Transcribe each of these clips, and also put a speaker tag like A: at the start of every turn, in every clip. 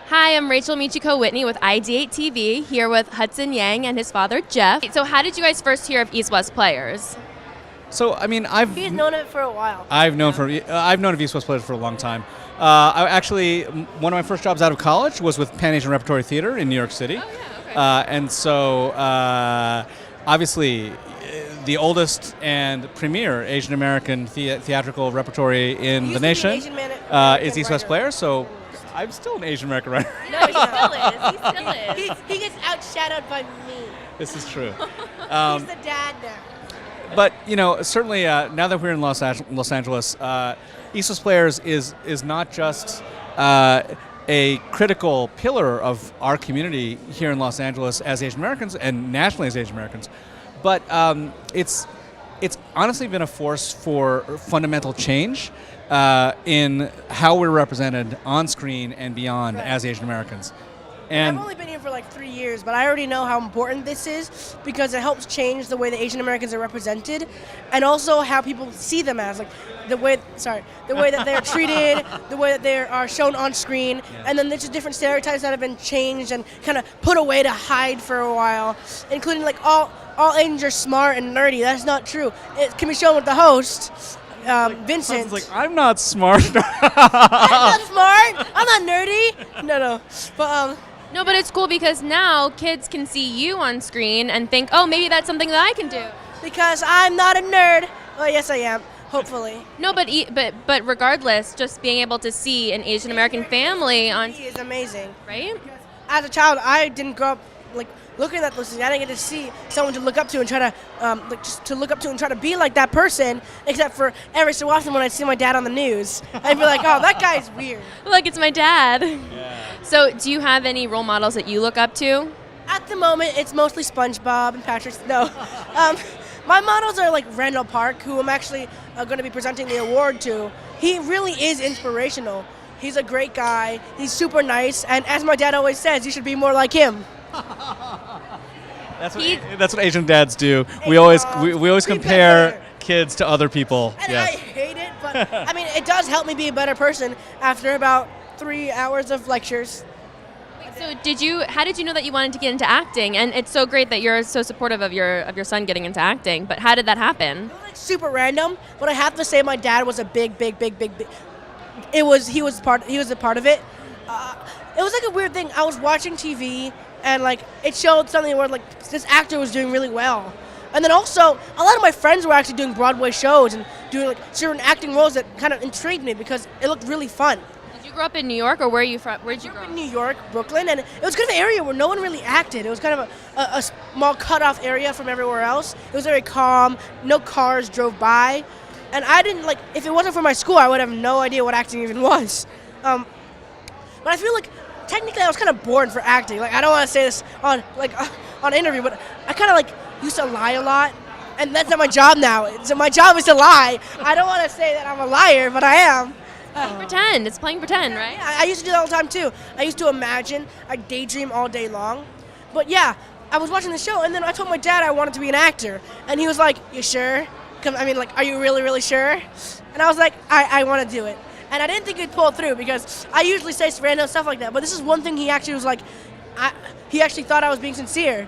A: Hi, I'm Rachel Michiko Whitney with IdeateTV, here with Hudson Yang and his father, Jeff. So how did you guys first hear of East-West Players?
B: So, I mean,
C: He's known it for a while.
B: I've known of East-West Players for a long time. One of my first jobs out of college was with Pan Asian Repertory Theater in New York City.
A: Oh, yeah, okay.
B: And so, obviously, the oldest and premier Asian American theatrical reportory in the nation is East-West Players. So, I'm still an Asian American writer.
A: No, he still is. He still is.
C: He gets outshadowed by me.
B: This is true.
C: He's the dad now.
B: But certainly now that we're in Los Angeles, East-West Players is not just a critical pillar of our community here in Los Angeles as Asian Americans and nationally as Asian Americans, but it's honestly been a force for fundamental change in how we're represented on screen and beyond as Asian Americans. And
C: I've only been here for like 3 years, but I already know how important this is because it helps change the way the Asian Americans are represented, and also how people see them as, like the way that they're treated, the way that they are shown on screen, and then there's just different stereotypes that have been changed and kind of put away to hide for a while, including like all Asians are smart and nerdy. That's not true. It can be shown with the host. Vincent.
B: Like, I'm not smart.
C: I'm not smart. I'm not nerdy. No. But
A: No, but it's cool because now kids can see you on screen and think, oh, maybe that's something that I can do.
C: because I'm not a nerd. Well, yes, I am. Hopefully.
A: No, but regardless, just being able to see an Asian American family on
C: He is amazing.
A: right.
C: As a child, I didn't grow up like looking at those things. I didn't get to see someone to look up to and try to just to look up to and try to be like that person. Except for every so often when I see my dad on the news, I'd be like, "Oh, that guy's weird."
A: Look, it's my dad.
B: Yeah.
A: So, do you have any role models that you look up to?
C: At the moment, it's mostly SpongeBob and Patrick. No, my models are like Randall Park, who I'm actually going to be presenting the award to. He really is inspirational. He's a great guy. He's super nice, and as my dad always says, you should be more like him.
B: That's what Asian dads do. We always compare
C: better.
B: kids to other people.
C: And
B: Yes.
C: I hate it, but I mean, it does help me be a better person after about 3 hours of lectures.
A: So, how did you know that you wanted to get into acting? And it's so great that you're so supportive of your son getting into acting. But how did that happen?
C: It was like super random, but I have to say my dad was a big. He was a part of it. It was like a weird thing. I was watching TV and like it showed something where like this actor was doing really well, and then also a lot of my friends were actually doing Broadway shows and doing like certain acting roles that kind of intrigued me because it looked really fun.
A: Did you grow up in New York, or where are you from? Where did you grow up?
C: In New York, Brooklyn, and it was kind of an area where no one really acted. It was kind of a small cut-off area from everywhere else. It was very calm. No cars drove by, and I didn't like. If it wasn't for my school, I would have no idea what acting even was. But I feel like technically I was kind of born for acting. Like I don't want to say this on interview, but I kind of like used to lie a lot, and that's not my job now. So my job is to lie. I don't want to say that I'm a liar, but I am.
A: Pretend. It's playing pretend, right?
C: I used to do that all the time too. I used to imagine. I daydream all day long. But yeah, I was watching the show, and then I told my dad I wanted to be an actor, and he was like, "You sure? Are you really, really sure?" And I was like, I want to do it. And I didn't think he'd pull through because I usually say random stuff like that. But this is one thing he actually was like, he actually thought I was being sincere.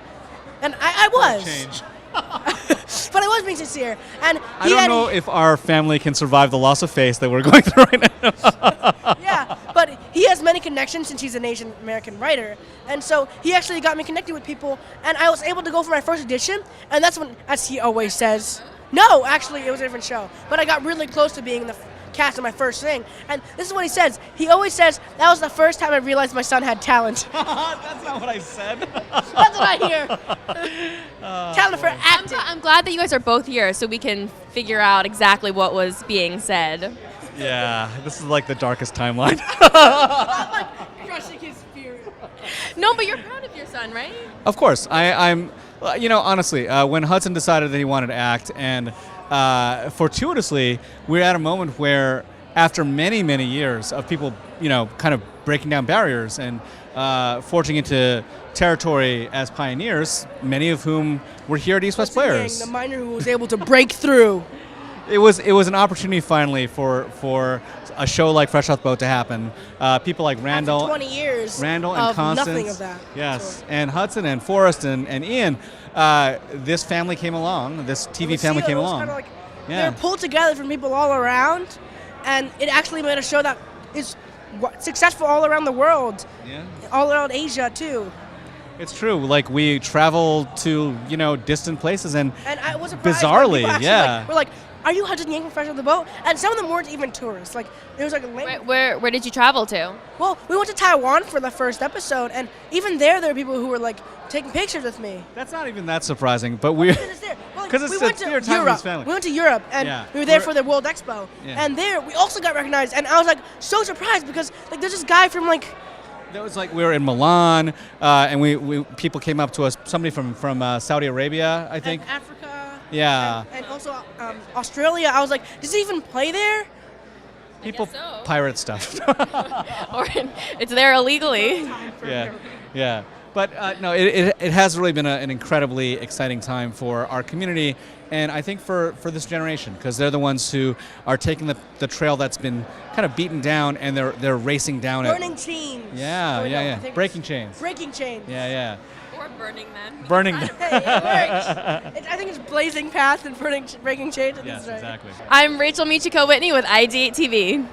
C: And I was.
B: Change.
C: But I was being sincere. And
B: I don't know if our family can survive the loss of face that we're going through right now.
C: Yeah, but he has many connections since he's an Asian American writer. And so he actually got me connected with people. And I was able to go for my first audition. And that's when, as he always says, no, actually, it was a different show. But I got really close to being the cast of my first thing, and this is what he says. He always says, that was the first time I realized my son had talent.
B: That's not what I said.
C: That's what I hear. Talent for acting.
A: I'm glad that you guys are both here so we can figure out exactly what was being said.
B: Yeah, this is like the darkest timeline.
C: I'm like crushing his spirit.
A: No, but you're proud of your son, right?
B: Of course, I'm. Honestly, when Hudson decided that he wanted to act, and fortuitously, we're at a moment where, after many, many years of people, kind of breaking down barriers and forging into territory as pioneers, many of whom were here at East-West Players.
C: The miner who was able to break through.
B: it was an opportunity finally for a show like Fresh Off the Boat to happen. People like Randall,
C: After 20 years
B: Randall and
C: of
B: Constance,
C: nothing of that.
B: yes,
C: Sure.
B: and Hudson and Forrest and Ian. This family came along. This TV family came
C: It was
B: along.
C: kinda like
B: Yeah.
C: they were pulled together from people all around, and it actually made a show that is successful all around the world,
B: Yeah.
C: all around Asia too.
B: It's true. Like we travel to distant places and
C: And I was surprised when
B: bizarrely,
C: people actually,
B: yeah.
C: like, were like, "Are you Hudson Yang from Fresh Off the Boat?" And some of them weren't even tourists. Like there was like a link.
A: Where did you travel to?
C: Well, we went to Taiwan for the first episode, and even there were people who were like taking pictures with me.
B: that's not even that surprising. But we.
C: Because it's there. Well, like,
B: 'Cause it's
C: we
B: the
C: went to
B: dinner time with
C: Europe.
B: his family.
C: We went to Europe, and
B: Yeah.
C: we were there
B: We're-
C: for the World Expo.
B: Yeah.
C: And there, we also got recognized, and I was like so surprised because like there's this guy from like.
B: That was like we were in Milan, and we people came up to us. Somebody from Saudi Arabia, I think.
C: And Africa.
B: Yeah.
C: And also Australia. I was like, does he even play there?
B: People
A: guess so.
B: pirate stuff.
A: Or it's there illegally.
B: Yeah, yeah. But no, it has really been an incredibly exciting time for our community, and I think for this generation, because they're the ones who are taking the trail that's been kind of beaten down, and they're racing down it.
C: Burning chains.
B: Yeah,
C: Oh, no,
B: yeah,
C: I
B: yeah.
C: think
B: Breaking
C: it's
B: chains.
C: Breaking chains.
B: Yeah, yeah.
A: Or burning them.
B: Burning.
C: Hey, it works. I think it's blazing paths and breaking chains.
B: Yes,
C: That's right.
B: exactly.
A: I'm Rachel Michiko Whitney with IdeateTV.